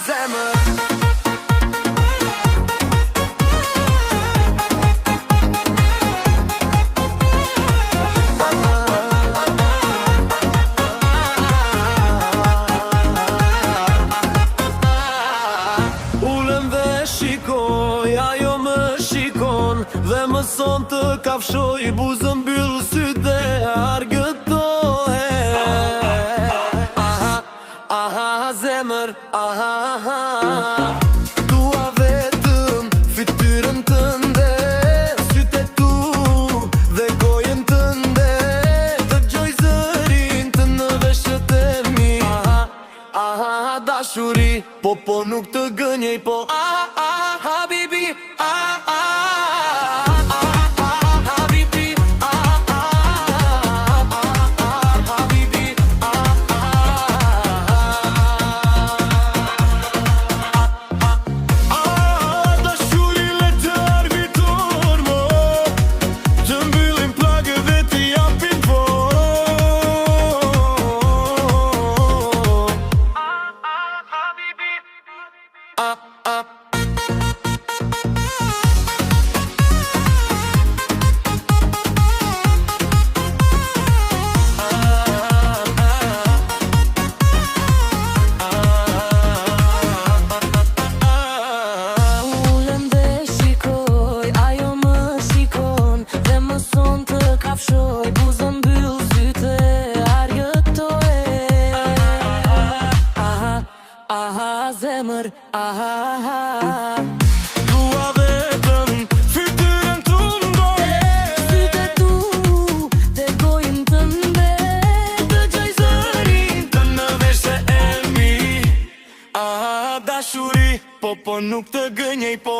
Zemër Ulem dhe shikoj, ajo më shikon dhe më son të kafshoj, buzën mbyll sytë dhe argëtohet. Aha, zemër, aha dua vetëm fytyrën tënde, sytë e tu dhe gojën tënde, dëgjoj zërin të në veshët e mi. Aha, dashuri, po nuk të gënjej, po habibi, habibi, habibi, dashuri le të arviton mo, të mbyllim plagë dhe të japin habibi, Ulem dhe shikoj, ajo më shikon dhe më son të kafshoj, buzën mbyll sytë e argëtohet. Aha, zemër, aha dua vetëm fytyrën tënde, sytë e tu dhe gojën tënde, dëgjoj zërin të në veshë e mi. Dashuri, po nuk të gënjej, po